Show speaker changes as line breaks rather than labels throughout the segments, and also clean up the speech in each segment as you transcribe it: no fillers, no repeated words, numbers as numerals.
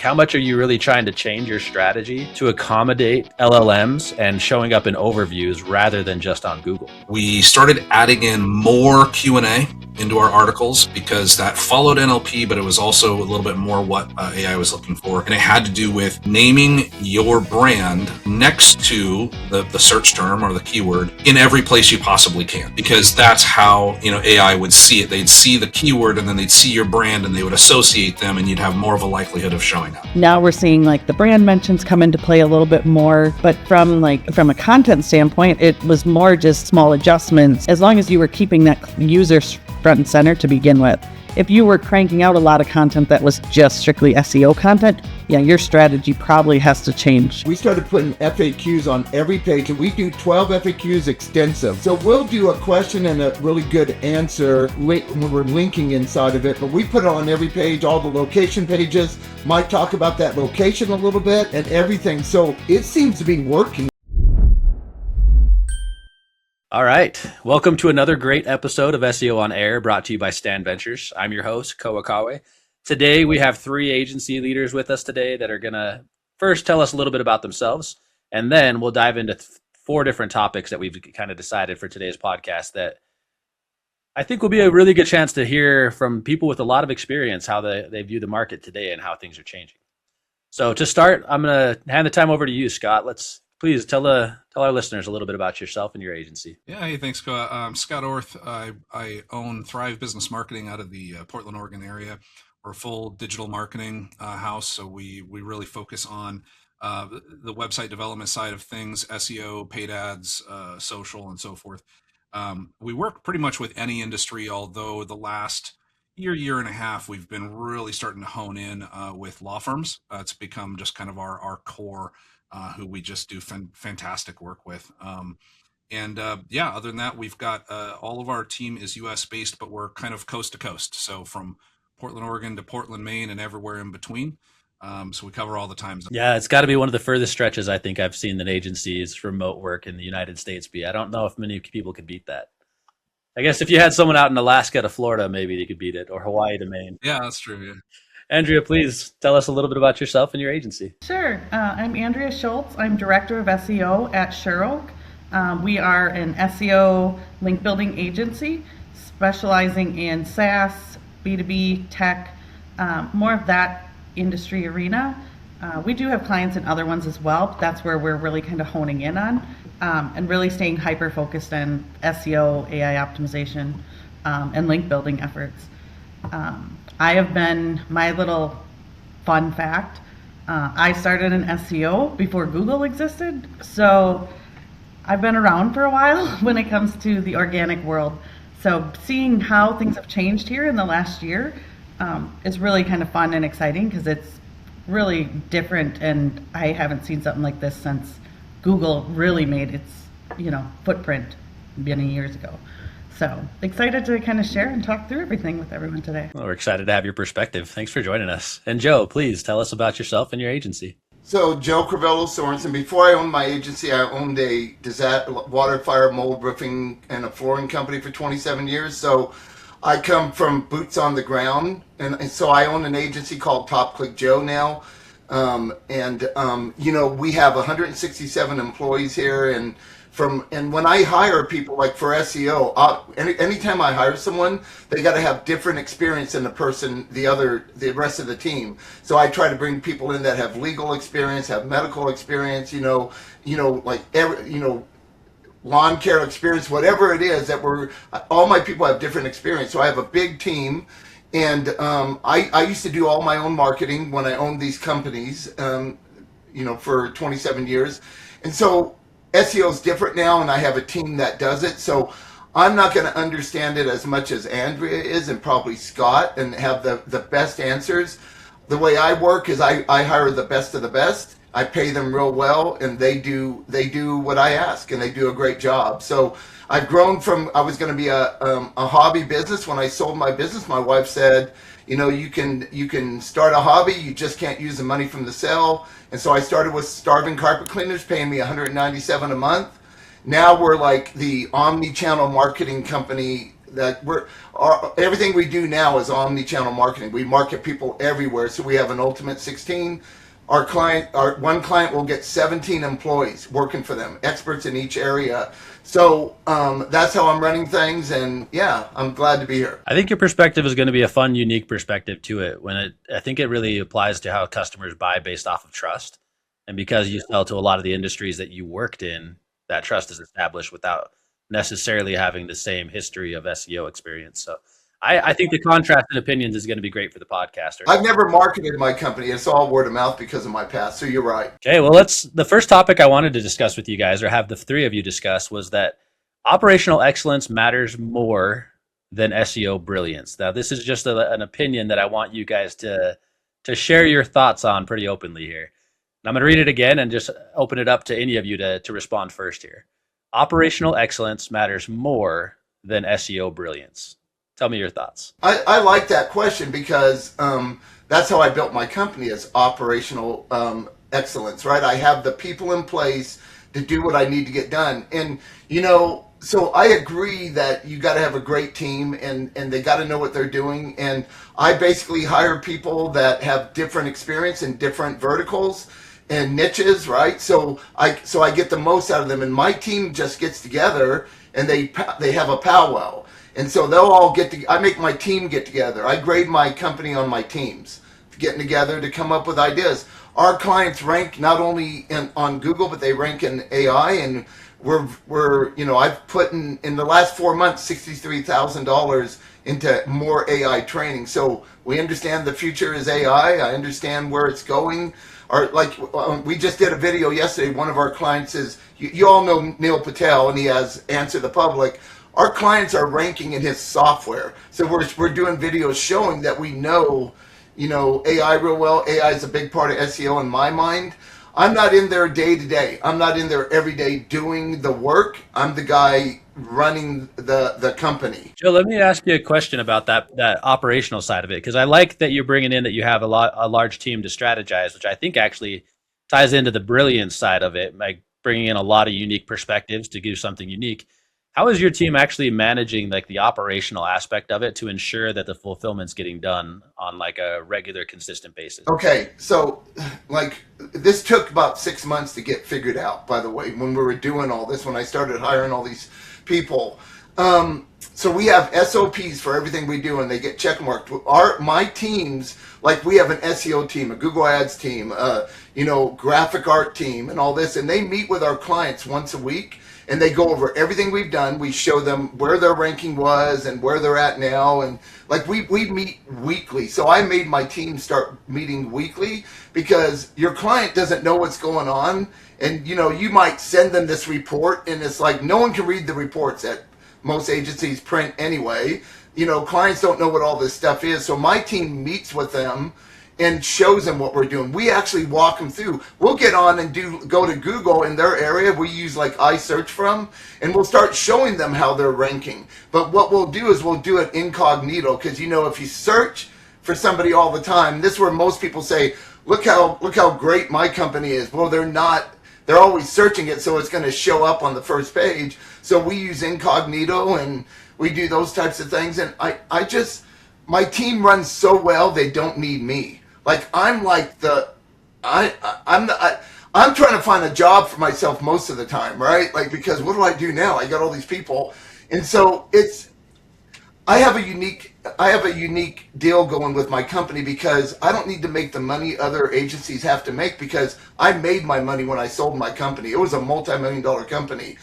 How much are you really trying to change your strategy to accommodate LLMs and showing up in overviews rather than just on Google?
We started adding in more Q&A into our articles because that followed NLP, but it was also a little bit more what AI was looking for. And it had to do with naming your brand next to the search term or the keyword in every place you possibly can, because that's how AI would see it. They'd see the keyword and then they'd see your brand and they would associate them, and you'd have more of a likelihood of showing up.
Now we're seeing the brand mentions come into play a little bit more, but from a content standpoint, it was more just small adjustments, as long as you were keeping that user front and center to begin with. If you were cranking out a lot of content that was just strictly SEO content, your strategy probably has to change.
We started putting FAQs on every page, and we do 12 FAQs extensive. So we'll do a question and a really good answer when we're linking inside of it, but we put it on every page, all the location pages, might talk about that location a little bit and everything. So it seems to be working.
All right. Welcome to another great episode of SEO On Air, brought to you by Stan Ventures. I'm your host, Ko Akawe. Today, we have three agency leaders with us today that are going to first tell us a little bit about themselves, and then we'll dive into four different topics that we've kind of decided for today's podcast that I think will be a really good chance to hear from people with a lot of experience how they view the market today and how things are changing. So to start, I'm going to hand the time over to you, Scott. Please tell our listeners a little bit about yourself and your agency.
Yeah, hey, thanks, Ko. I'm Scott Orth. I own Thrive Business Marketing out of the Portland, Oregon area. We're a full digital marketing house, so we really focus on the website development side of things, SEO, paid ads, social, and so forth. We work pretty much with any industry, although the last year and a half, we've been really starting to hone in with law firms. It's become just kind of our core, who we just do fantastic work with. Other than that, we've got all of our team is US based, but we're kind of coast to coast. So from Portland, Oregon to Portland, Maine, and everywhere in between. So we cover all the time zones.
Yeah, it's got to be one of the furthest stretches I think I've seen that agencies remote work in the United States be. I don't know if many people could beat that. I guess if you had someone out in Alaska to Florida, maybe they could beat it, or Hawaii to Maine.
Yeah, that's true. Yeah.
Andrea, please tell us a little bit about yourself and your agency.
Sure. I'm Andrea Schultz. I'm Director of SEO at SureOak. We are an SEO link building agency specializing in SaaS, B2B, tech, more of that industry arena. We do have clients in other ones as well, but that's where we're really kind of honing in on and really staying hyper-focused on SEO, AI optimization, and link building efforts. I have been, my little fun fact, I started in SEO before Google existed, so I've been around for a while when it comes to the organic world. So seeing how things have changed here in the last year is really kind of fun and exciting because it's really different, and I haven't seen something like this since Google really made its footprint many years ago. So excited to kind of share and talk through everything with everyone today.
Well, we're excited to have your perspective. Thanks for joining us. And Joe, please tell us about yourself and your agency.
So Joe Crivello Sorensen. Before I owned my agency, I owned a water, fire, mold, roofing, and a flooring company for 27 years. So I come from boots on the ground, and so I own an agency called Top Click Joe now. We have 167 employees here, and when I hire people, like for SEO, anytime I hire someone, they got to have different experience than the rest of the team. So I try to bring people in that have legal experience, have medical experience, lawn care experience, whatever it is all my people have different experience. So I have a big team, and I used to do all my own marketing when I owned these companies, for 27 years. And so SEO is different now, and I have a team that does it. So I'm not going to understand it as much as Andrea is, and probably Scott, and have the best answers. The way I work is I hire the best of the best. I pay them real well, and they do what I ask, and they do a great job. So I've grown from, I was going to be a hobby business. When I sold my business, my wife said, you can start a hobby, you just can't use the money from the sale. And so I started with Starving Carpet Cleaners, paying me $197 a month. Now we're like the omni-channel marketing company that everything we do now is omni-channel marketing. We market people everywhere. So we have an Ultimate 16. Our one client will get 17 employees working for them, experts in each area. So that's how I'm running things, and yeah, I'm glad to be here.
I think your perspective is going to be a fun, unique perspective to it. I think it really applies to how customers buy based off of trust, and because you sell to a lot of the industries that you worked in, that trust is established without necessarily having the same history of SEO experience. So, I think the contrast in opinions is going to be great for the podcaster.
I've never marketed my company. It's all word of mouth because of my past. So you're right.
Okay, well, the first topic I wanted to discuss with you guys, or have the three of you discuss, was that operational excellence matters more than SEO brilliance. Now, this is just an opinion that I want you guys to share your thoughts on pretty openly here. And I'm going to read it again and just open it up to any of you to respond first here. Operational excellence matters more than SEO brilliance. Tell me your thoughts.
I like that question because that's how I built my company, is operational excellence, right? I have the people in place to do what I need to get done. And, so I agree that you got to have a great team, and they got to know what they're doing. And I basically hire people that have different experience in different verticals and niches, right? So I get the most out of them, and my team just gets together and they have a powwow. And so they'll all I make my team get together. I grade my company on my teams getting together to come up with ideas. Our clients rank not only on Google, but they rank in AI. And I've put in the last 4 months, $63,000 into more AI training. So we understand the future is AI. I understand where it's going. We just did a video yesterday. One of our clients is, you all know Neil Patel, and he has Answer the Public. Our clients are ranking in his software. So we're doing videos showing that we know AI real well. AI is a big part of SEO in my mind. I'm not in there day to day. I'm not in there every day doing the work. I'm the guy running the company.
Joe, let me ask you a question about that operational side of it, because I like that you're bringing in that you have a large team to strategize, which I think actually ties into the brilliance side of it, like bringing in a lot of unique perspectives to do something unique. How is your team actually managing like the operational aspect of it to ensure that the fulfillment's getting done on like a regular, consistent basis?
Okay, so this took about 6 months to get figured out, by the way, when we were doing all this, when I started hiring all these people. So we have SOPs for everything we do, and they get checkmarked. My teams, like we have an SEO team, a Google Ads team, graphic art team, and all this, and they meet with our clients once a week. And they go over everything we've done. We show them where their ranking was and where they're at now. And we meet weekly. So I made my team start meeting weekly, because your client doesn't know what's going on. And, you might send them this report, and it's like no one can read the reports that most agencies print anyway. Clients don't know what all this stuff is. So my team meets with them and shows them what we're doing. We actually walk them through. We'll get on and go to Google in their area. We use iSearch from, and we'll start showing them how they're ranking. But what we'll do is we'll do it incognito, because if you search for somebody all the time, this is where most people say, look how great my company is. Well, they're not. They're always searching it, so it's going to show up on the first page. So we use incognito, and we do those types of things. And my team runs so well, they don't need me. I'm trying to find a job for myself most of the time, right? Because what do I do now? I got all these people. And so I have a unique deal going with my company, because I don't need to make the money other agencies have to make, because I made my money when I sold my company. It was a multi-million-dollar company.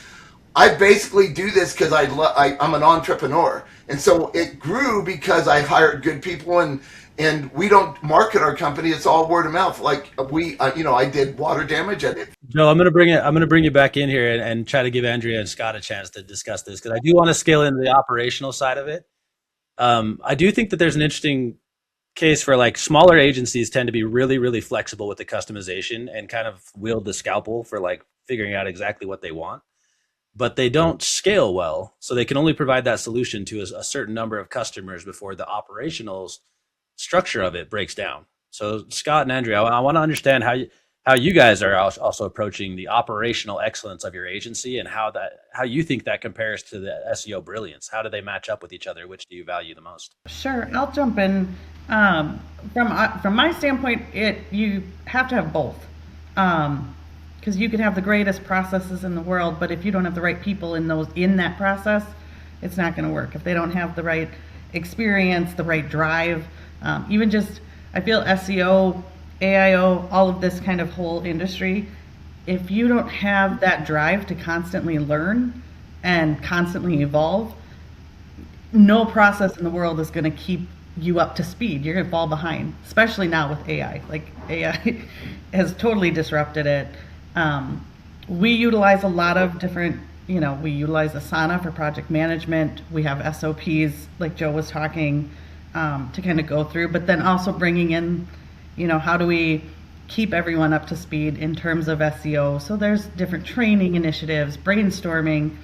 I basically do this because I'm an entrepreneur. And so it grew because I hired good people, and we don't market our company. It's all word of mouth. I did water damage.
Joe, I'm going to bring you back in here and try to give Andrea and Scott a chance to discuss this, because I do want to scale into the operational side of it. I do think that there's an interesting case for smaller agencies tend to be really, really flexible with the customization and kind of wield the scalpel for figuring out exactly what they want, but they don't scale well. So they can only provide that solution to a certain number of customers before the operational structure of it breaks down. So Scott and Andrea, I want to understand how you guys are also approaching the operational excellence of your agency, and how you think that compares to the SEO brilliance. How do they match up with each other? Which do you value the most?
Sure, I'll jump in. From my standpoint, you have to have both, because you can have the greatest processes in the world, but if you don't have the right people in that process, it's not going to work. If they don't have the right experience, the right drive, even just I feel SEO, AIO, all of this kind of whole industry, if you don't have that drive to constantly learn and constantly evolve, no process in the world is going to keep you up to speed. You're going to fall behind, especially now with AI. Like AI has totally disrupted it. We utilize a lot of different, we utilize Asana for project management. We have SOPs, like Joe was talking, to kind of go through, but then also bringing in, how do we keep everyone up to speed in terms of SEO? So there's different training initiatives, brainstorming,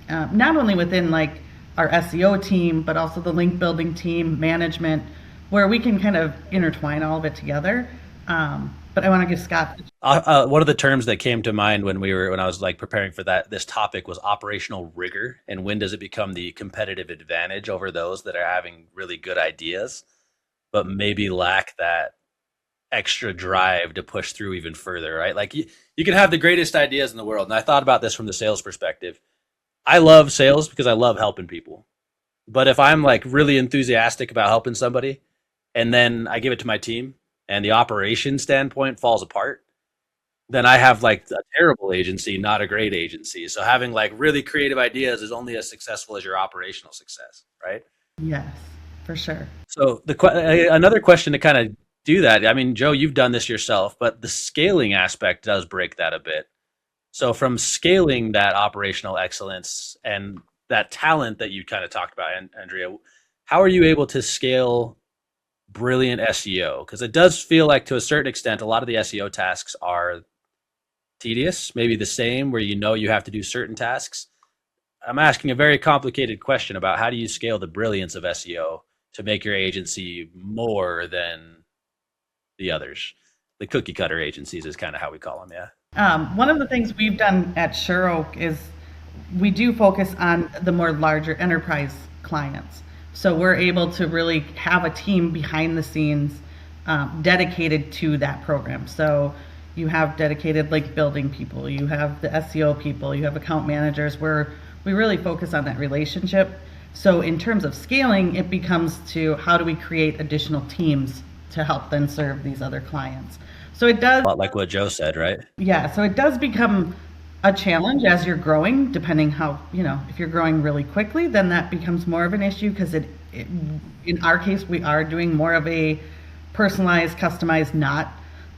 not only within like our SEO team, but also the link building team, management, where we can kind of intertwine all of it together. But I want to give Scott.
One of the terms that came to mind when I was like preparing for this topic was operational rigor. And when does it become the competitive advantage over those that are having really good ideas, but maybe lack that extra drive to push through even further, right? Like you can have the greatest ideas in the world. And I thought about this from the sales perspective. I love sales because I love helping people. But if I'm like really enthusiastic about helping somebody and then I give it to my team and the operation standpoint falls apart, then I have like a terrible agency, not a great agency. So having like really creative ideas is only as successful as your operational success, right?
Yes, for sure.
So another question to kind of do that. I mean, Joe, you've done this yourself, but the scaling aspect does break that a bit. So from scaling that operational excellence and that talent that you kind of talked about, Andrea, how are you able to scale brilliant SEO? Because it does feel like to a certain extent, a lot of the SEO tasks are tedious, maybe the same, where you have to do certain tasks. I'm asking a very complicated question about how do you scale the brilliance of SEO to make your agency more than the others? The cookie cutter agencies is kind of how we call them, yeah.
One of the things we've done at Sure Oak is we do focus on the more larger enterprise clients. So we're able to really have a team behind the scenes dedicated to that program. So you have dedicated link building people, you have the SEO people, you have account managers, where we really focus on that relationship. So in terms of scaling, it becomes to how do we create additional teams to help then serve these other clients. So it does,
A lot like what Joe said, right?
yeah, so it does become a challenge as you're growing, depending how, if you're growing really quickly, then that becomes more of an issue because in our case, we are doing more of a personalized, customized, not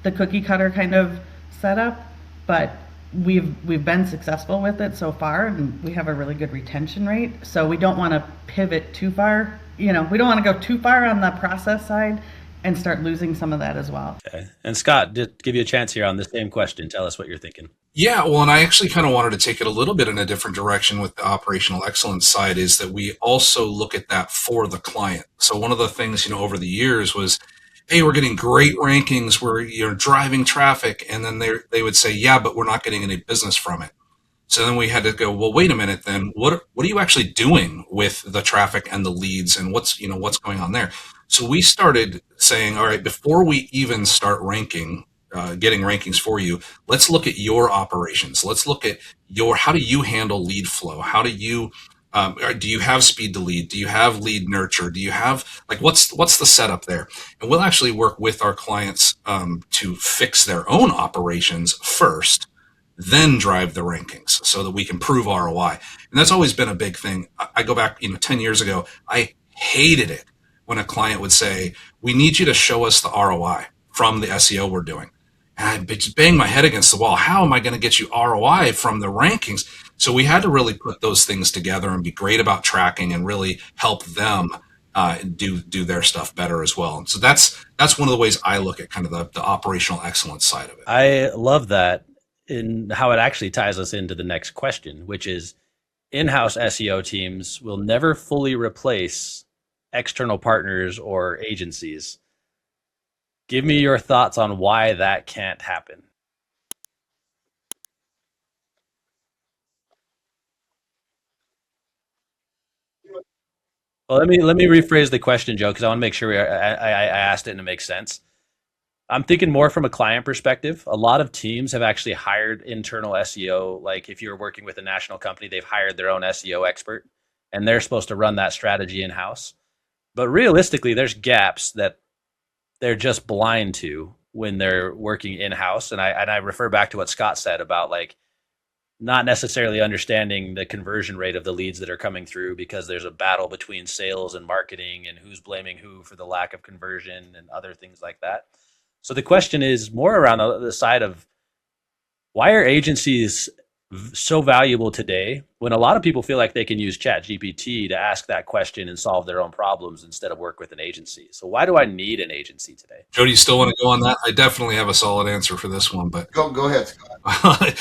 the cookie cutter kind of setup, but we've been successful with it so far, and we have a really good retention rate. So we don't want to pivot too far. We don't want to go too far on the process side and start losing some of that as well.
Okay. And Scott, just give you a chance here on the same question. Tell us what you're thinking.
Yeah, well, and I actually kind of wanted to take it a little bit in a different direction with the operational excellence side is that we also look at that for the client. So one of the things, over the years was, hey, we're getting great rankings, we're driving traffic, and then they would say, yeah, but we're not getting any business from it. So then we had to go, well, wait a minute, then what are you actually doing with the traffic and the leads and what's going on there? So we started saying, all right, before we even start ranking, getting rankings for you, let's look at your operations. Let's look at how do you handle lead flow? How do you have speed to lead? Do you have lead nurture? Do you have what's the setup there? And we'll actually work with our clients to fix their own operations first, then drive the rankings so that we can prove ROI. And that's always been a big thing. I go back, 10 years ago, I hated it when a client would say, we need you to show us the ROI from the SEO we're doing. And I just bang my head against the wall. How am I going to get you ROI from the rankings? So we had to really put those things together and be great about tracking and really help them do their stuff better as well. So that's one of the ways I look at kind of the operational excellence side of it.
I love that in how it actually ties us into the next question, which is in-house SEO teams will never fully replace external partners or agencies. Give me your thoughts on why that can't happen. Well, let me rephrase the question, Joe, because I want to make sure I asked it and it makes sense. I'm thinking more from a client perspective. A lot of teams have actually hired internal SEO. Like if you're working with a national company, they've hired their own SEO expert, and they're supposed to run that strategy in house. But realistically, there's gaps that they're just blind to when they're working in house. And I refer back to what Scott said about like not necessarily understanding the conversion rate of the leads that are coming through because there's a battle between sales and marketing and who's blaming who for the lack of conversion and other things like that. So the question is more around the side of why are agencies so valuable today when a lot of people feel like they can use chat gpt to ask that question and solve their own problems instead of work with an agency? So why do I need an agency today?
Jody, you still want to go on that? I definitely have a solid answer for this one, but
Go ahead, Scott.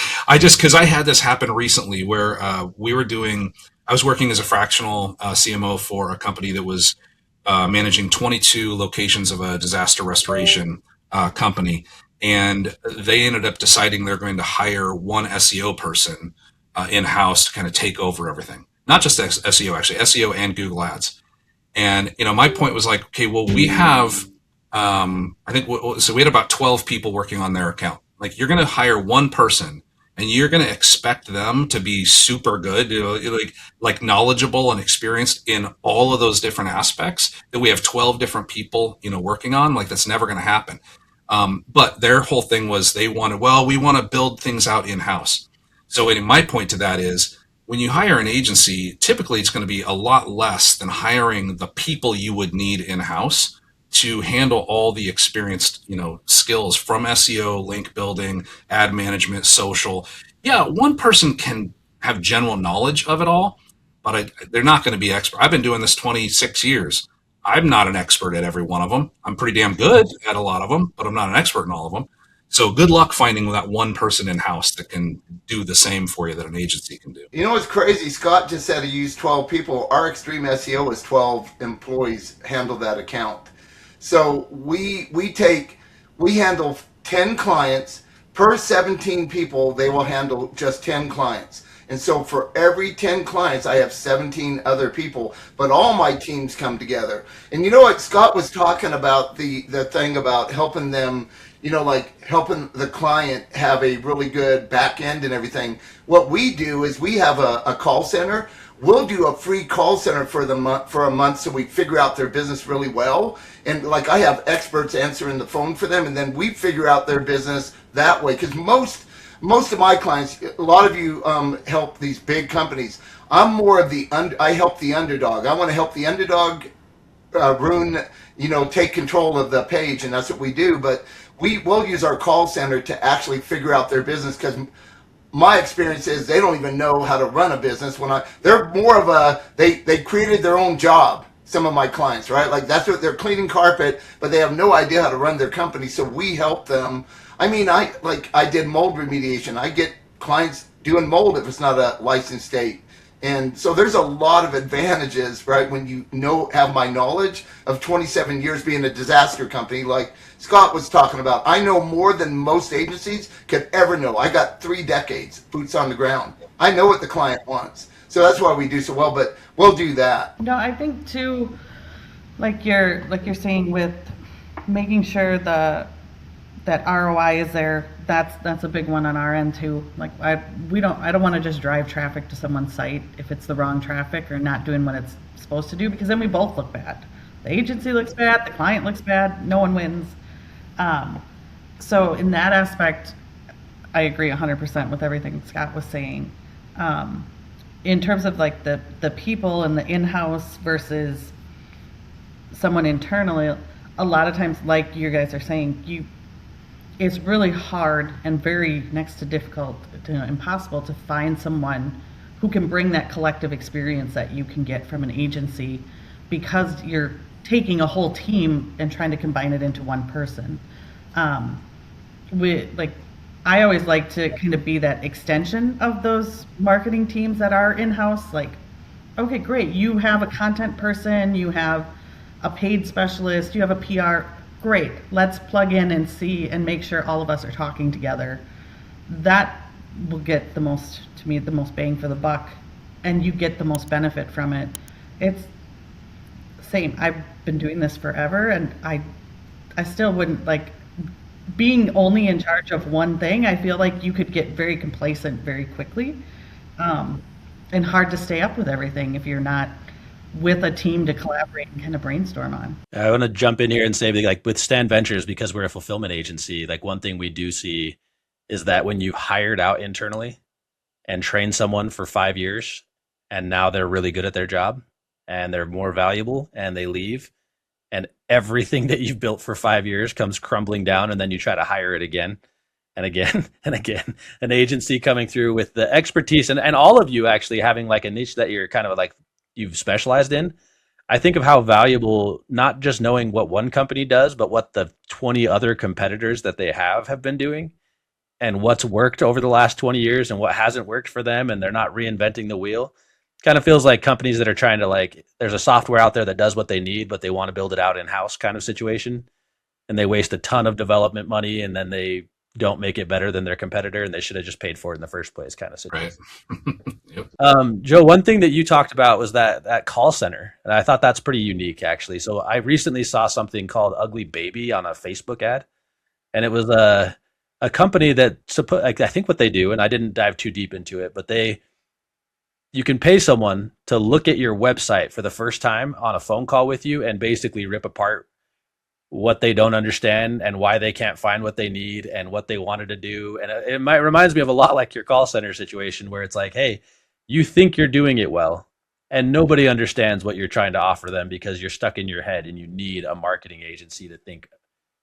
because I had this happen recently where I was working as a fractional CMO for a company that was managing 22 locations of a disaster restoration company. And they ended up deciding they're going to hire one SEO person in-house to kind of take over everything. Not just SEO, actually, SEO and Google Ads. And, my point was like, okay, well, we have, so we had about 12 people working on their account. Like, you're going to hire one person and you're going to expect them to be super good, like knowledgeable and experienced in all of those different aspects that we have 12 different people, working on. Like, that's never going to happen. But their whole thing was we want to build things out in-house. So my point to that is when you hire an agency, typically it's going to be a lot less than hiring the people you would need in-house to handle all the experienced, skills from SEO, link building, ad management, social. Yeah, one person can have general knowledge of it all, but they're not going to be expert. I've been doing this 26 years. I'm not an expert at every one of them. I'm pretty damn good at a lot of them, but I'm not an expert in all of them. So good luck finding that one person in-house that can do the same for you that an agency can do.
You know what's crazy? Scott just said he used 12 people. Our Extreme SEO is 12 employees handle that account. So we handle 10 clients per 17 people. They will handle just 10 clients. And so for every 10 clients, I have 17 other people, but all my teams come together. And you know what Scott was talking about, the thing about helping them, like helping the client have a really good back end and everything. What we do is we have a call center. We'll do a free call center for a month so we figure out their business really well. And like I have experts answering the phone for them, and then we figure out their business that way. Because most of my clients, a lot of you help these big companies. I'm more of I help the underdog. I want to help the underdog take control of the page, and that's what we do. But we will use our call center to actually figure out their business, because my experience is they don't even know how to run a business. They're more of they created their own job. Some of my clients, right? Like that's what they're cleaning carpet, but they have no idea how to run their company. So we help them. I mean, I did mold remediation. I get clients doing mold if it's not a licensed state. And so there's a lot of advantages, right? When you have my knowledge of 27 years being a disaster company, like Scott was talking about. I know more than most agencies could ever know. I got 3 decades, boots on the ground. I know what the client wants. So that's why we do so well, but we'll do that.
No, I think too, like you're saying, with making sure that ROI is there. That's a big one on our end too. Like I don't want to just drive traffic to someone's site if it's the wrong traffic or not doing what it's supposed to do, because then we both look bad. The agency looks bad, the client looks bad, no one wins. So in that aspect, I agree 100% with everything Scott was saying. In terms of like the people and the in-house versus someone internally, a lot of times, like you guys are saying, it's really hard and very next to difficult, impossible to find someone who can bring that collective experience that you can get from an agency, because you're taking a whole team and trying to combine it into one person. I always like to kind of be that extension of those marketing teams that are in-house. Like, okay, great, you have a content person, you have a paid specialist, you have a PR. Great, let's plug in and see and make sure all of us are talking together. That will get the most bang for the buck, and you get the most benefit from it. same. I've been doing this forever, and I still wouldn't like being only in charge of one thing. I feel like you could get very complacent very quickly, um, and hard to stay up with everything if you're not with a team to collaborate and kind of brainstorm on.
I want to jump in here and say, like with Stand Ventures, because we're a fulfillment agency, like one thing we do see is that when you've hired out internally and trained someone for 5 years, and now they're really good at their job and they're more valuable and they leave, and everything that you've built for 5 years comes crumbling down, and then you try to hire it again and again and again. An agency coming through with the expertise, and all of you actually having like a niche that you're kind of like you've specialized in. I think of how valuable not just knowing what one company does, but what the 20 other competitors that they have been doing, and what's worked over the last 20 years and what hasn't worked for them, and they're not reinventing the wheel. Kind of feels like companies that are trying to, like, there's a software out there that does what they need, but they want to build it out in-house kind of situation. And they waste a ton of development money, and then they don't make it better than their competitor, and they should have just paid for it in the first place kind of situation.
Right. Yep.
Joe, one thing that you talked about was that call center. And I thought that's pretty unique, actually. So I recently saw something called Ugly Baby on a Facebook ad. And it was a company that, I think what they do, and I didn't dive too deep into it, but you can pay someone to look at your website for the first time on a phone call with you and basically rip apart what they don't understand and why they can't find what they need and what they wanted to do. And reminds me of a lot like your call center situation, where it's like, hey, you think you're doing it well, and nobody understands what you're trying to offer them because you're stuck in your head, and you need a marketing agency to think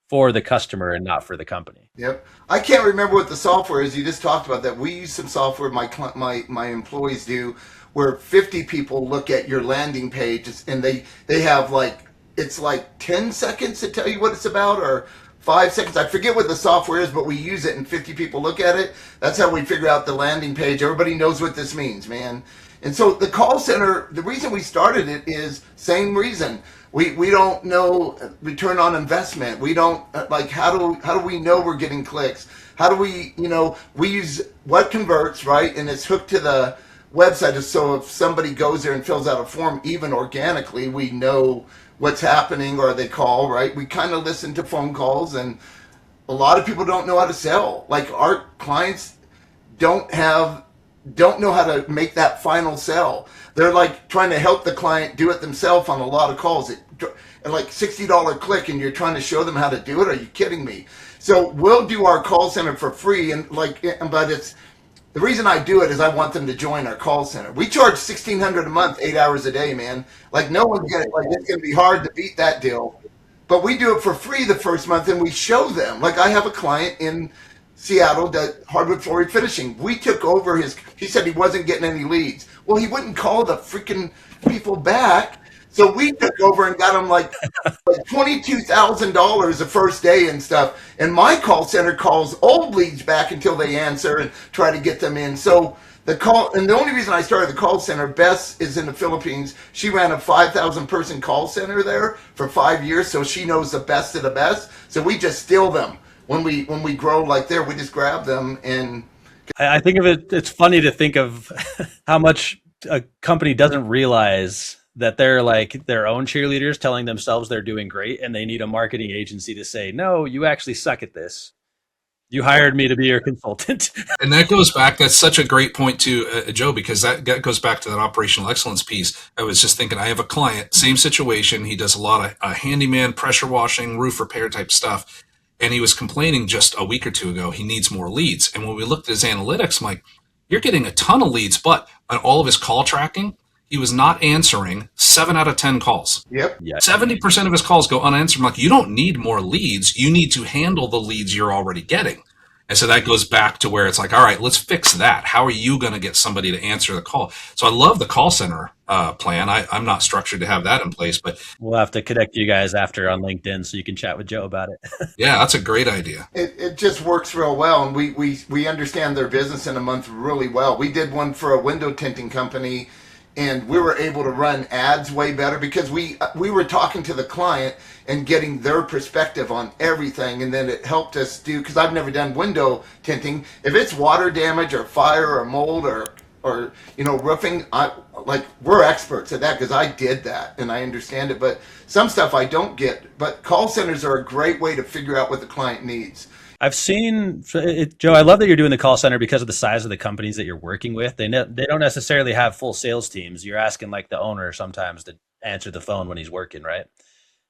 for the customer and not for the company.
Yep. I can't remember what the software is. You just talked about that. We use some software my employees do, where 50 people look at your landing page, and they have like, it's like 10 seconds to tell you what it's about, or 5 seconds. I forget what the software is, but we use it and 50 people look at it. That's how we figure out the landing page. Everybody knows what this means, man. And so the call center, the reason we started it is same reason. We don't know return on investment. We don't like, how do we know we're getting clicks? How do we, we use what converts, right? And it's hooked to the website. So if somebody goes there and fills out a form, even organically, we know what's happening, or they call, right? We kind of listen to phone calls, and a lot of people don't know how to sell. Like, our clients don't know how to make that final sell. They're like trying to help the client do it themselves on a lot of calls. And like $60 click, and you're trying to show them how to do it. Are you kidding me? So we'll do our call center for free, but it's, the reason I do it is I want them to join our call center. We charge $1,600 a month, 8 hours a day, man. Like, no one's gonna, like, it's gonna be hard to beat that deal. But we do it for free the first month, and we show them. Like, I have a client in Seattle that hardwood flooring finishing. We took over he said he wasn't getting any leads. Well, he wouldn't call the freaking people back. So we took over and got him like $22,000 the first day and stuff. And my call center calls old leads back until they answer and try to get them in. So and the only reason I started the call center, Bess is in the Philippines. She ran a 5,000 person call center there for 5 years. So she knows the best of the best. So we just steal them. When we grow like there, we just grab them. And
I think of it, it's funny to think of how much a company doesn't realize that they're like their own cheerleaders telling themselves they're doing great, and they need a marketing agency to say, no, you actually suck at this. You hired me to be your consultant.
And that goes back, that's such a great point too, Joe, because that goes back to that operational excellence piece. I was just thinking, I have a client, same situation. He does a lot of handyman, pressure washing, roof repair type stuff. And he was complaining just a week or two ago, he needs more leads. And when we looked at his analytics, I'm like, you're getting a ton of leads, but on all of his call tracking, he was not answering 7 out of 10 calls.
Yep.
Yeah.
70% of his calls go unanswered. I'm like, you don't need more leads. You need to handle the leads you're already getting. And so that goes back to where it's like, all right, let's fix that. How are you going to get somebody to answer the call? So I love the call center plan. I'm not structured to have that in place, but
we'll have to connect you guys after on LinkedIn so you can chat with Joe about it.
Yeah, that's a great idea.
It just works real well, and we understand their business in a month really well. We did one for a window tinting company, and we were able to run ads way better because we were talking to the client and getting their perspective on everything, and then it helped us do, because I've never done window tinting. If it's water damage or fire or mold or or roofing. We're experts at that because I did that and I understand it. But some stuff I don't get. But call centers are a great way to figure out what the client needs.
I've seen it, Joe. I love that you're doing the call center because of the size of the companies that you're working with. They don't necessarily have full sales teams. You're asking like the owner sometimes to answer the phone when he's working, right?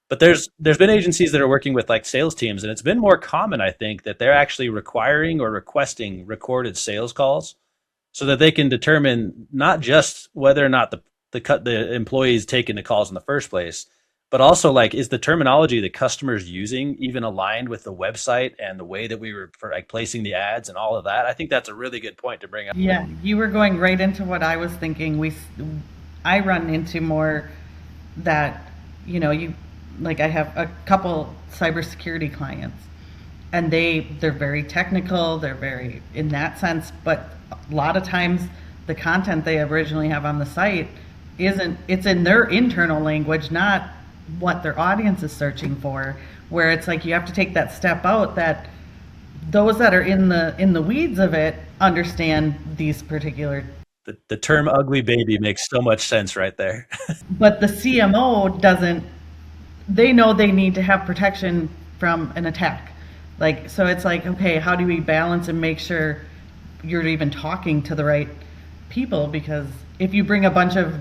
But there's been agencies that are working with like sales teams, and it's been more common, I think, that they're actually requiring or requesting recorded sales calls so that they can determine not just whether or not the employees taking the calls in the first place, but also like is the terminology the customer's using even aligned with the website and the way that we were like placing the ads and all of that. I think that's a really good point to bring up.
Yeah, you were going right into what I was thinking. I run into more that, you like I have a couple cybersecurity clients, and they're very technical, they're very in that sense, but a lot of times the content they originally have on the site it's in their internal language, not what their audience is searching for, where it's like you have to take that step out that those that are in the weeds of it understand these particular.
The term ugly baby makes so much sense right there.
But the CMO doesn't. They know they need to have protection from an attack. So it's like, okay, how do we balance and make sure you're even talking to the right people? Because if you bring a bunch of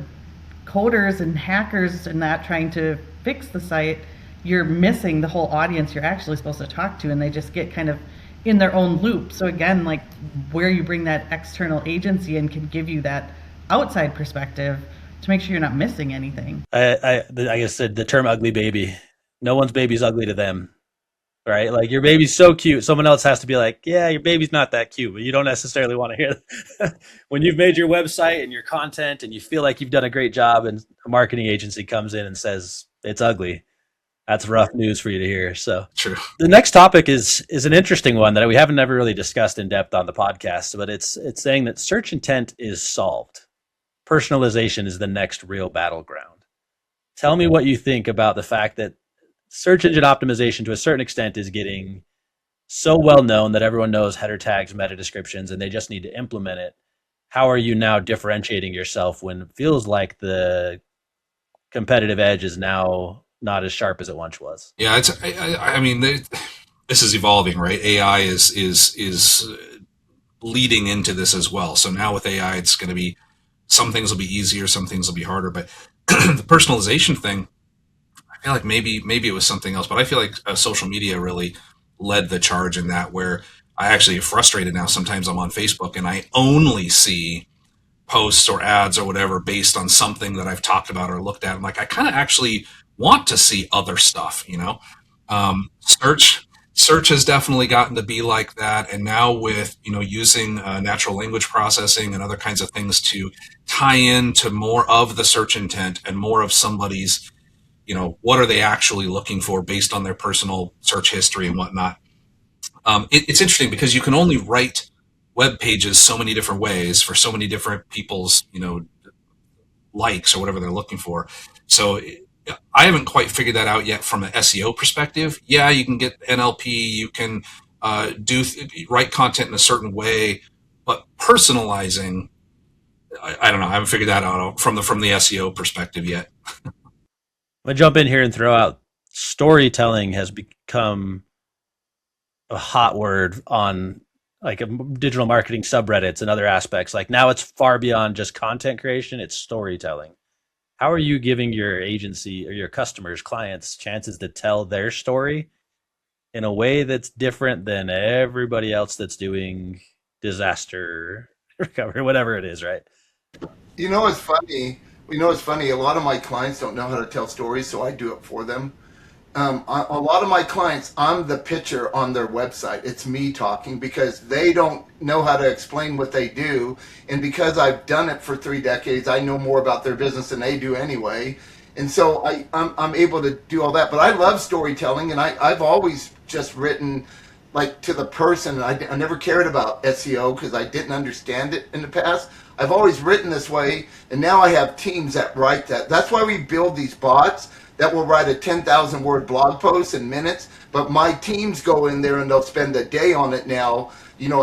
coders and hackers and that trying to fix the site, you're missing the whole audience you're actually supposed to talk to, and they just get kind of in their own loop. So again, like where you bring that external agency in can give you that outside perspective to make sure you're not missing anything.
I guess the term ugly baby, no one's baby's ugly to them, right? Like your baby's so cute. Someone else has to be like, yeah, your baby's not that cute, but you don't necessarily want to hear that. When you've made your website and your content and you feel like you've done a great job and a marketing agency comes in and says it's ugly, that's rough news for you to hear. So
True.
The next topic is an interesting one that we haven't never really discussed in depth on the podcast, but it's saying that search intent is solved. Personalization is the next real battleground. Tell me what you think about the fact that search engine optimization to a certain extent is getting so well known that everyone knows header tags, meta descriptions, and they just need to implement it. How are you now differentiating yourself when it feels like the competitive edge is now not as sharp as it once was?
Yeah, I mean, this is evolving, right? AI is leading into this as well. So now with AI, it's going to be, some things will be easier, some things will be harder. But the personalization thing, I feel like maybe it was something else, but I feel like social media really led the charge in that, where I actually get frustrated now. Sometimes I'm on Facebook and I only see posts or ads or whatever based on something that I've talked about or looked at. I'm like, I kind of actually want to see other stuff, Search has definitely gotten to be like that. And now with, using natural language processing and other kinds of things to tie into more of the search intent and more of somebody's, what are they actually looking for based on their personal search history and whatnot. It's interesting because you can only write web pages so many different ways for so many different people's, likes or whatever they're looking for. So I haven't quite figured that out yet from an SEO perspective. Yeah, you can get NLP, you can write content in a certain way, but personalizing, I don't know. I haven't figured that out from the SEO perspective yet.
I'm gonna jump in here and throw out storytelling has become a hot word on like digital marketing subreddits and other aspects. Like now it's far beyond just content creation, it's storytelling. How are you giving your agency or your customers, clients, chances to tell their story in a way that's different than everybody else that's doing disaster recovery, whatever it is, right?
It's funny. It's funny. A lot of my clients don't know how to tell stories, so I do it for them. A lot of my clients, I'm the pitcher on their website. It's me talking because they don't know how to explain what they do. And because I've done it for 3 decades, I know more about their business than they do anyway. And so I'm able to do all that. But I love storytelling, and I've always just written like to the person. I never cared about SEO because I didn't understand it in the past. I've always written this way, and now I have teams that write that. That's why we build these bots that will write a 10,000 word blog post in minutes, but my teams go in there and they'll spend a day on it now,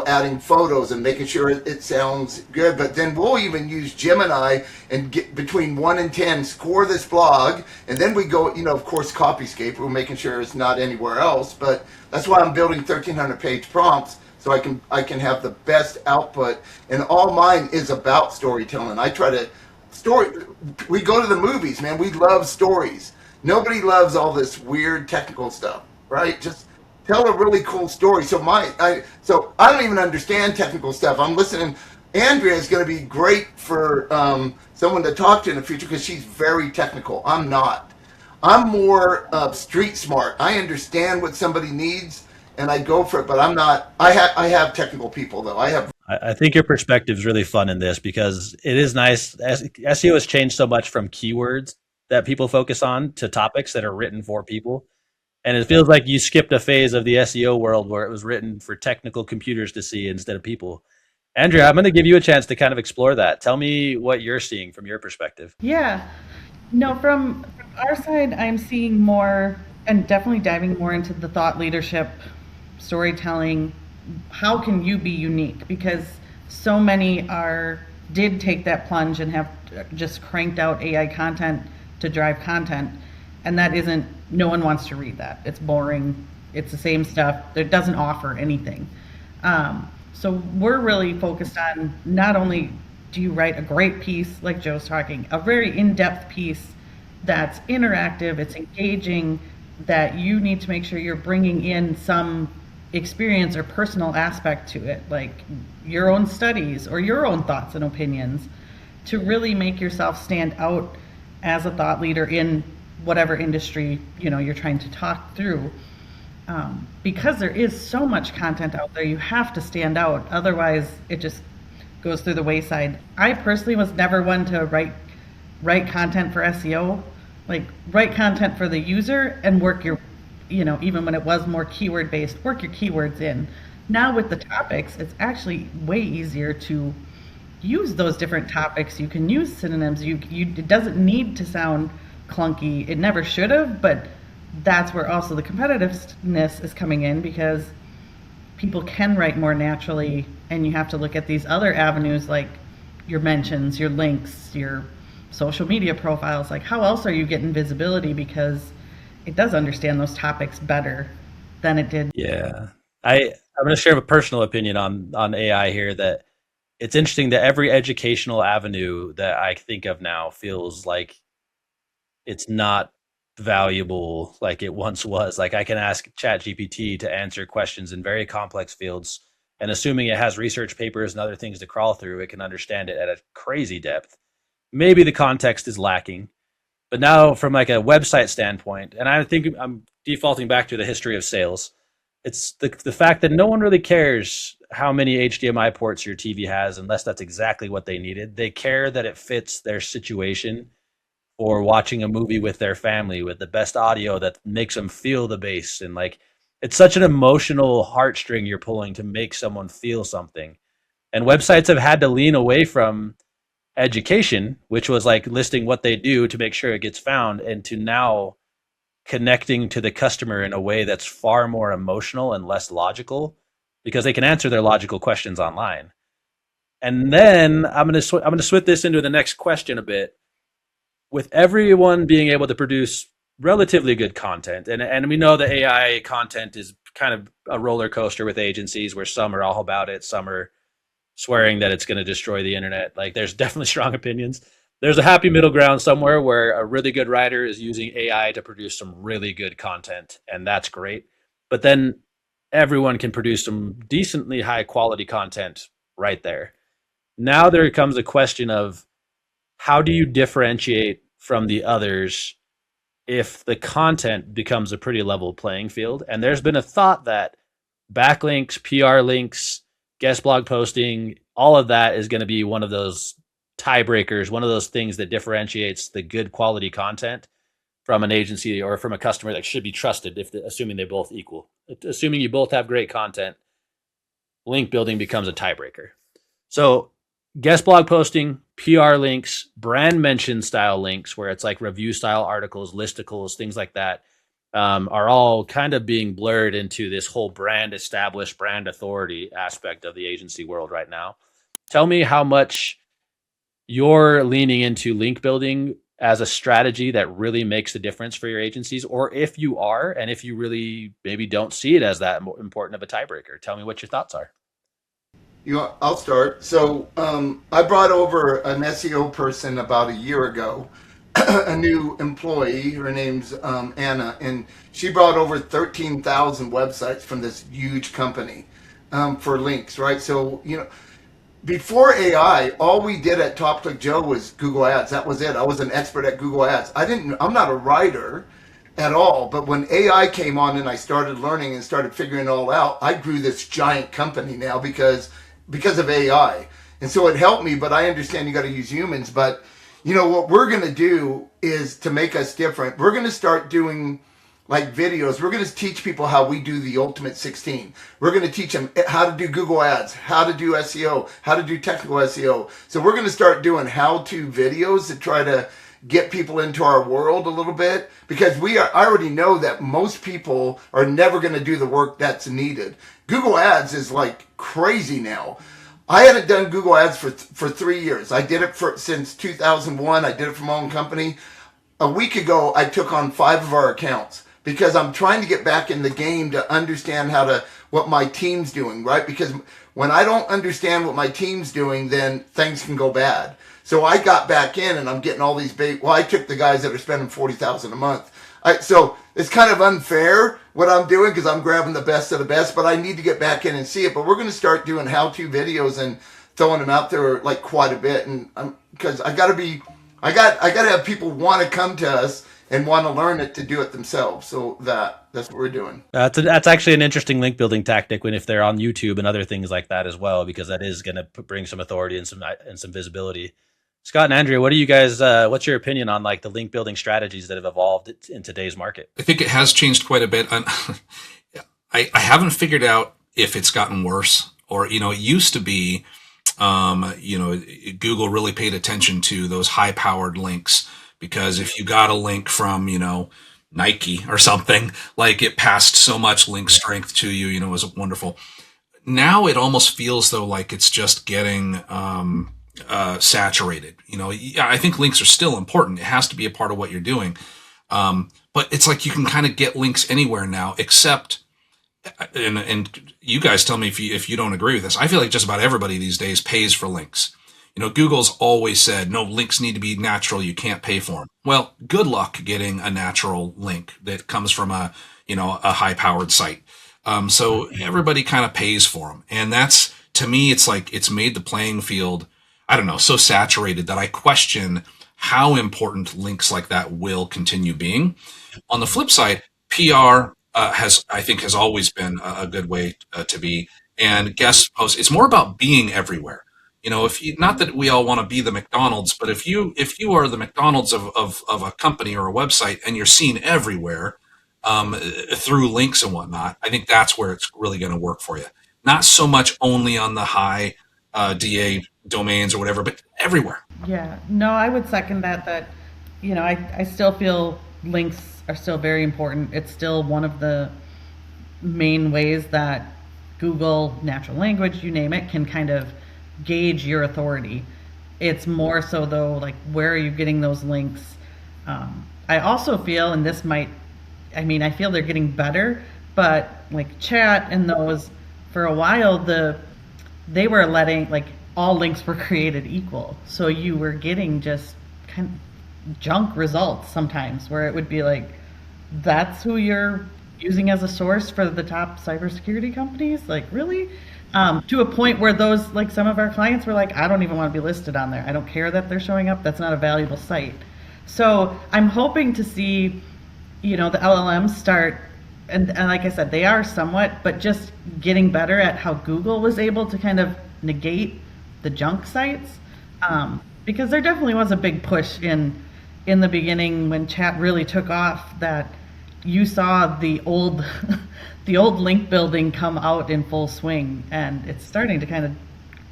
adding photos and making sure it sounds good. But then we'll even use Gemini and get between 1 and 10, score this blog, and then we go, of course, Copyscape. We're making sure it's not anywhere else, but that's why I'm building 1,300 page prompts, so I can have the best output. And all mine is about storytelling. I try to story. We go to the movies, man. We love stories. Nobody loves all this weird technical stuff, right? Just tell a really cool story. So I don't even understand technical stuff. I'm listening. Andrea is going to be great for someone to talk to in the future because she's very technical. I'm not. I'm more street smart. I understand what somebody needs and I go for it, but I'm not. I have technical people though.
I think your perspective is really fun in this because it is nice. SEO has changed so much from keywords that people focus on to topics that are written for people. And it feels like you skipped a phase of the SEO world where it was written for technical computers to see instead of people. Andrea, I'm going to give you a chance to kind of explore that. Tell me what you're seeing from your perspective.
Yeah. No, from our side, I'm seeing more and definitely diving more into the thought leadership, storytelling. How can you be unique? Because so many did take that plunge and have just cranked out AI content to drive content. And that isn't, no one wants to read that. It's boring. It's the same stuff. It doesn't offer anything. So we're really focused on not only do you write a great piece, like Joe's talking, a very in-depth piece that's interactive, it's engaging, that you need to make sure you're bringing in some experience or personal aspect to it, like your own studies or your own thoughts and opinions, to really make yourself stand out as a thought leader in whatever industry you're trying to talk through. Because there is so much content out there, you have to stand out. Otherwise, it just goes through the wayside. I personally was never one to write content for SEO. Like, write content for the user and work your, even when it was more keyword based, work your keywords in. Now with the topics, it's actually way easier to use those different topics. You can use synonyms. It doesn't need to sound clunky. It never should have, but that's where also the competitiveness is coming in, because people can write more naturally, and you have to look at these other avenues like your mentions, your links, your social media profiles. Like, how else are you getting visibility? Because it does understand those topics better than it did.
Yeah. I'm going to share a personal opinion on AI here, that it's interesting that every educational avenue that I think of now feels like it's not valuable like it once was. Like, I can ask ChatGPT to answer questions in very complex fields, and assuming it has research papers and other things to crawl through, it can understand it at a crazy depth. Maybe the context is lacking, but now from like a website standpoint, and I think I'm defaulting back to the history of sales, it's the fact that no one really cares how many HDMI ports your TV has unless that's exactly what they needed. They care that it fits their situation, or watching a movie with their family with the best audio that makes them feel the bass. And like, it's such an emotional heartstring you're pulling to make someone feel something. And websites have had to lean away from education, which was like listing what they do to make sure it gets found, and to now connecting to the customer in a way that's far more emotional and less logical, because they can answer their logical questions online. And then I'm going to switch this into the next question a bit. With everyone being able to produce relatively good content, and we know that AI content is kind of a roller coaster with agencies, where some are all about it, some are swearing that it's going to destroy the internet. Like, there's definitely strong opinions. There's a happy middle ground somewhere where a really good writer is using AI to produce some really good content, and that's great. But then everyone can produce some decently high quality content right there. Now there comes a question of, how do you differentiate from the others if the content becomes a pretty level playing field? And there's been a thought that backlinks, PR links, guest blog posting, all of that is going to be one of those tiebreakers, one of those things that differentiates the good quality content from an agency or from a customer that should be trusted, assuming they both equal. Assuming you both have great content, link building becomes a tiebreaker. So guest blog posting, PR links, brand mention style links, where it's like review style articles, listicles, things like that, are all kind of being blurred into this whole brand established, brand authority aspect of the agency world right now. Tell me how much you're leaning into link building as a strategy that really makes the difference for your agencies, or if you are, and if you really maybe don't see it as that important of a tiebreaker. Tell me what your thoughts are.
I'll start. So I brought over an SEO person about a year ago, a new employee. Her name's Anna, and she brought over 13,000 websites from this huge company for links, right? So, before AI, all we did at Top Click Joe was Google Ads. That was it. I was an expert at Google Ads. I'm not a writer at all, but when AI came on and I started learning and started figuring it all out, I grew this giant company now because of AI. And so it helped me, but I understand you got to use humans. But what we're going to do is to make us different. We're going to start doing like videos. We're going to teach people how we do the Ultimate 16. We're going to teach them how to do Google Ads, how to do SEO, how to do technical SEO. So we're going to start doing how-to videos to try to get people into our world a little bit, because I already know that most people are never going to do the work that's needed. Google Ads is like crazy now. I hadn't done Google Ads for 3 years. I did it since 2001. I did it for my own company. A week ago, I took on 5 of our accounts because I'm trying to get back in the game to understand what my team's doing, right? Because when I don't understand what my team's doing, then things can go bad. So I got back in and I'm getting all these I took the guys that are spending $40,000 a month. So it's kind of unfair what I'm doing because I'm grabbing the best of the best, but I need to get back in and see it. But we're going to start doing how-to videos and throwing them out there like quite a bit. And because I got to have people want to come to us and want to learn it to do it themselves. So that's what we're doing.
That's actually an interesting link building tactic if they're on YouTube and other things like that as well, because that is going to bring some authority and some visibility. Scott and Andrea, what do you guys? What's your opinion on like the link building strategies that have evolved in today's market?
I think it has changed quite a bit. I haven't figured out if it's gotten worse or, it used to be, Google really paid attention to those high powered links, because if you got a link from, Nike or something, like it passed so much link strength to you, it was wonderful. Now it almost feels though like it's just getting, saturated. I think links are still important. It has to be a part of what you're doing. But it's like you can kind of get links anywhere now, except, and you guys tell me if you don't agree with this. I feel like just about everybody these days pays for links. Google's always said, no, links need to be natural. You can't pay for them. Well, good luck getting a natural link that comes from a high powered site. So everybody kind of pays for them. And that's, to me, it's like, it's made the playing field, I don't know, so saturated that I question how important links like that will continue being. On the flip side, PR has always been a good way to be. And guest posts, it's more about being everywhere. Not that we all want to be the McDonald's, but if you are the McDonald's of a company or a website and you're seen everywhere through links and whatnot, I think that's where it's really going to work for you. Not so much only on the high DA domains or whatever, but everywhere.
Yeah, no, I would second that, I still feel links are still very important. It's still one of the main ways that Google, natural language, you name it, can kind of gauge your authority. It's more so though, like, where are you getting those links? I also feel, and I feel they're getting better, but like chat and those, for a while, they were letting, like, all links were created equal. So you were getting just kind of junk results sometimes, where it would be like, that's who you're using as a source for the top cybersecurity companies? Like, really? To a point where those, like, some of our clients were like, I don't even want to be listed on there. I don't care that they're showing up. That's not a valuable site. So I'm hoping to see, the LLMs start, and like I said, they are somewhat, but just getting better at how Google was able to kind of negate the junk sites, because there definitely was a big push in the beginning when chat really took off, that you saw the old the old link building come out in full swing, and it's starting to kind of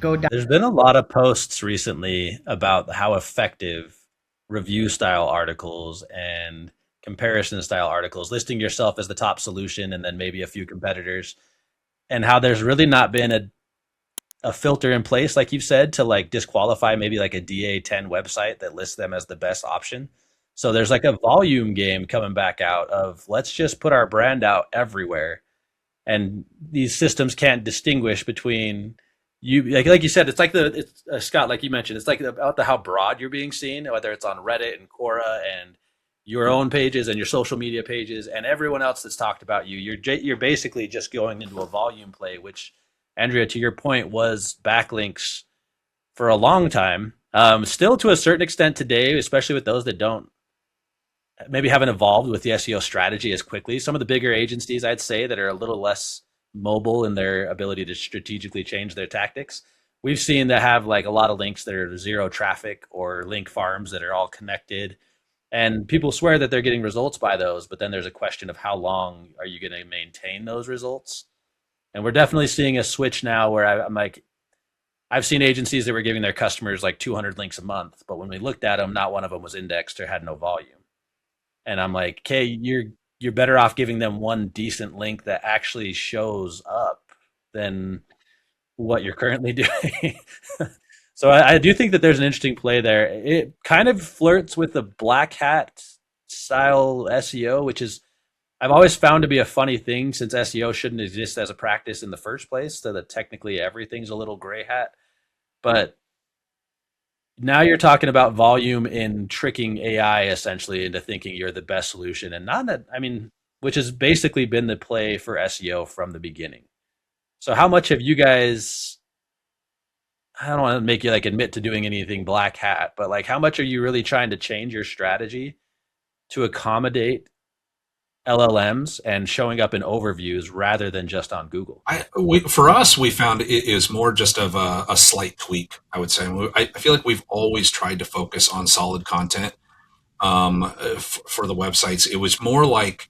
go down.
There's been a lot of posts recently about how effective review style articles and comparison style articles, listing yourself as the top solution and then maybe a few competitors, and how there's really not been a filter in place, like you've said, to like disqualify maybe like a DA10 website that lists them as the best option. So there's like a volume game coming back out of let's just put our brand out everywhere, and these systems can't distinguish between you, like you said, it's like it's Scott, like you mentioned, it's like about how broad you're being seen, whether it's on Reddit and Quora and your own pages and your social media pages and everyone else that's talked about you. You're basically just going into a volume play, which, Andrea, to your point, was backlinks for a long time. Still to a certain extent today, especially with those that don't maybe haven't evolved with the SEO strategy as quickly. Some of the bigger agencies, I'd say, that are a little less mobile in their ability to strategically change their tactics, we've seen that have like a lot of links that are zero traffic or link farms that are all connected. And people swear that they're getting results by those, but then there's a question of how long are you going to maintain those results? And we're definitely seeing a switch now where I'm like, I've seen agencies that were giving their customers like 200 links a month, but when we looked at them, not one of them was indexed or had no volume. And I'm like, okay, you're better off giving them one decent link that actually shows up than what you're currently doing. So I do think that there's an interesting play there. It kind of flirts with the black hat style SEO, which is I've always found to be a funny thing since SEO shouldn't exist as a practice in the first place, so that technically everything's a little gray hat. But now you're talking about volume in tricking AI essentially into thinking you're the best solution, and not that, I mean, which has basically been the play for SEO from the beginning. So how much have you guys, I don't want to make you like admit to doing anything black hat, but like how much are you really trying to change your strategy to accommodate LLMs and showing up in overviews rather than just on Google?
For us, we found it is more just of a slight tweak, I would say. I feel like we've always tried to focus on solid content for the websites. It was more like,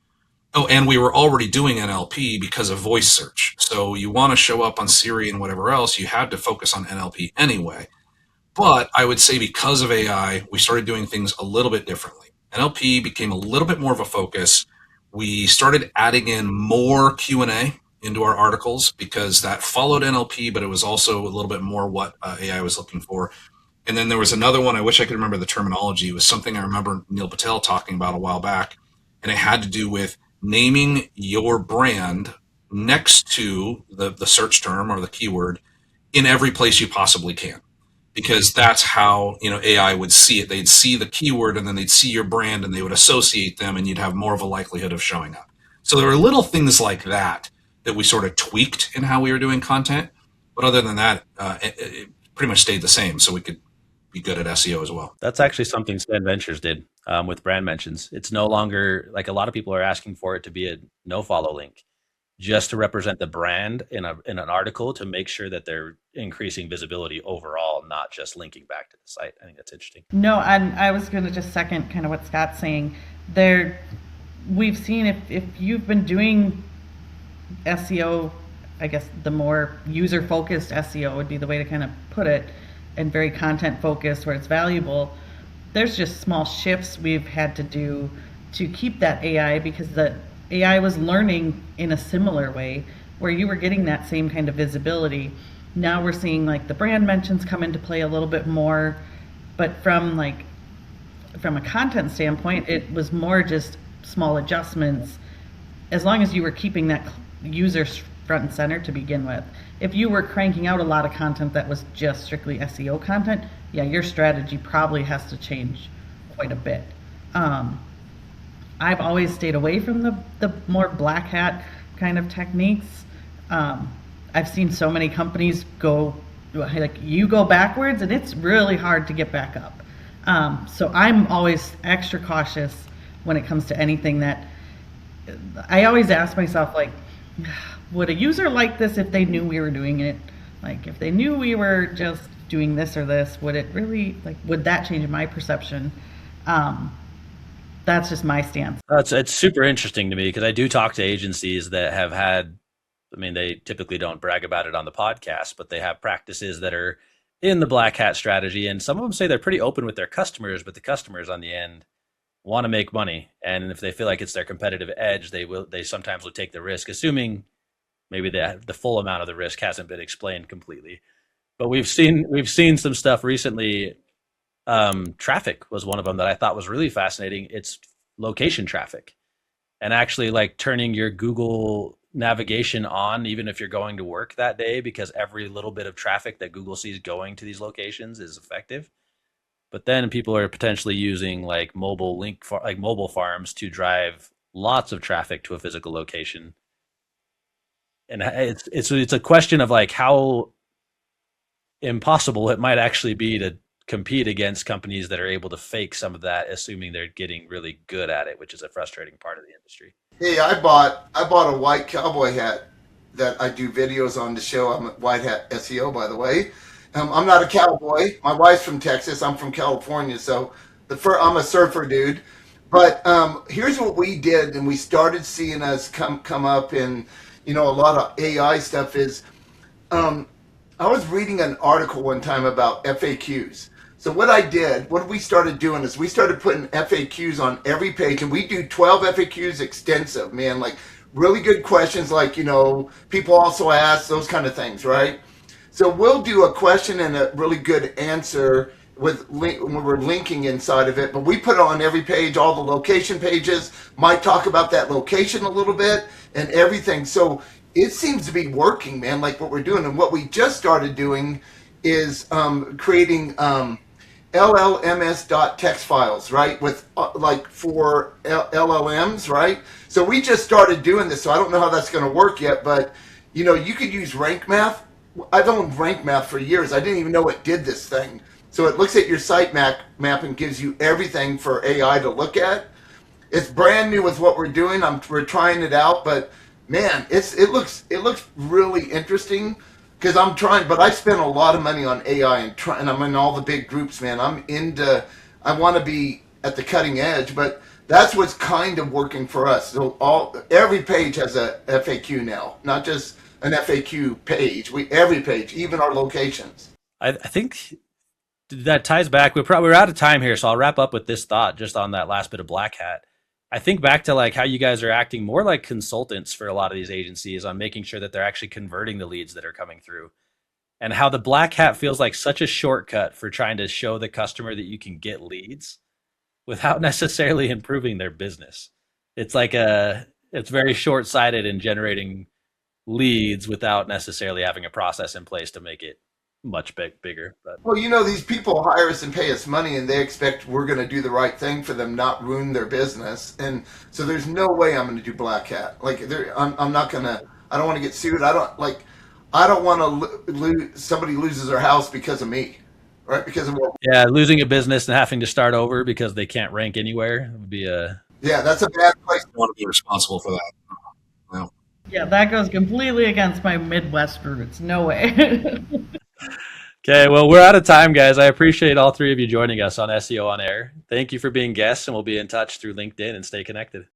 oh, and we were already doing NLP because of voice search. So you want to show up on Siri and whatever else, you had to focus on NLP anyway. But I would say because of AI, we started doing things a little bit differently. NLP became a little bit more of a focus. We started adding in more Q&A into our articles because that followed NLP, but it was also a little bit more what AI was looking for. And then there was another one, I wish I could remember the terminology. It was something I remember Neil Patel talking about a while back, and it had to do with naming your brand next to the search term or the keyword in every place you possibly can. Because that's how, AI would see it. They'd see the keyword and then they'd see your brand and they would associate them and you'd have more of a likelihood of showing up. So there were little things like that we sort of tweaked in how we were doing content. But other than that, it pretty much stayed the same. So we could be good at SEO as well.
That's actually something Stan Ventures did with brand mentions. It's no longer like a lot of people are asking for it to be a no follow link, just to represent the brand in an article to make sure that they're increasing visibility overall, not just linking back to the site. I think that's interesting.
No, and I was going to just second kind of what Scott's saying. We've seen if you've been doing SEO, I guess the more user-focused SEO would be the way to kind of put it, and very content-focused where it's valuable, there's just small shifts we've had to do to keep that AI, because the AI was learning in a similar way where you were getting that same kind of visibility. Now we're seeing like the brand mentions come into play a little bit more, but from a content standpoint, it was more just small adjustments, as long as you were keeping that user front and center to begin with. If you were cranking out a lot of content that was just strictly SEO content, yeah, your strategy probably has to change quite a bit. I've always stayed away from the more black hat kind of techniques. I've seen so many companies go backwards and it's really hard to get back up. So I'm always extra cautious when it comes to anything that I always ask myself, like, would a user like this if they knew we were doing it? Like, if they knew we were just doing this or this, would it really, would that change my perception? That's just my stance.
It's super interesting to me because I do talk to agencies that have had I mean, they typically don't brag about it on the podcast, but they have practices that are in the black hat strategy. And some of them say they're pretty open with their customers, but the customers on the end want to make money. And if they feel like it's their competitive edge, they sometimes will take the risk, assuming maybe the full amount of the risk hasn't been explained completely. But we've seen some stuff recently. Traffic was one of them that I thought was really fascinating. It's location traffic, and actually like turning your Google navigation on even if you're going to work that day, because every little bit of traffic that Google sees going to these locations is effective. But then people are potentially using like like mobile farms to drive lots of traffic to a physical location. And it's a question of like how impossible it might actually be to compete against companies that are able to fake some of that, assuming they're getting really good at it, which is a frustrating part of the industry.
Hey, I bought a white cowboy hat that I do videos on the show. I'm a white hat SEO, by the way. I'm not a cowboy. My wife's from Texas. I'm from California, so I'm a surfer dude. But here's what we did, and we started seeing us come up in, a lot of AI stuff is um, I was reading an article one time about FAQs. So what we started doing is we started putting FAQs on every page, and we do 12 FAQs extensive, man, like really good questions, like, people also ask those kind of things, right? So we'll do a question and a really good answer when we're linking inside of it, but we put it on every page, all the location pages, might talk about that location a little bit and everything. So it seems to be working, man, like what we're doing. And what we just started doing is creating LLMS.txt files, right? With like for LLMs, right? So we just started doing this. So I don't know how that's going to work yet, but you could use rank math. I've owned rank math for years. I didn't even know it did this thing. So it looks at your map and gives you everything for AI to look at. It's brand new with what we're doing. We're trying it out, but man, it looks really interesting because I'm trying. But I spent a lot of money on AI and I'm in all the big groups, man. I want to be at the cutting edge, but that's what's kind of working for us. So every page has a FAQ now, not just an FAQ page. Every page, even our locations.
I think that ties back. We're out of time here, so I'll wrap up with this thought just on that last bit of black hat. I think back to like how you guys are acting more like consultants for a lot of these agencies on making sure that they're actually converting the leads that are coming through, and how the black hat feels like such a shortcut for trying to show the customer that you can get leads without necessarily improving their business. It's very short-sighted in generating leads without necessarily having a process in place to make it much bigger. But
Well, these people hire us and pay us money, and they expect we're going to do the right thing for them, not ruin their business. And so there's no way I'm going to do black hat. Like, I'm not going to. I don't want to get sued. I don't want to somebody loses their house because of me, right? Because of what?
yeah, losing a business and having to start over because they can't rank anywhere would be a
Yeah, that's a bad place.
I want to be responsible for that. Well,
Yeah, that goes completely against my Midwest roots. No way.
Okay, well, we're out of time, guys. I appreciate all three of you joining us on SEO on Air. Thank you for being guests, and we'll be in touch through LinkedIn and stay connected.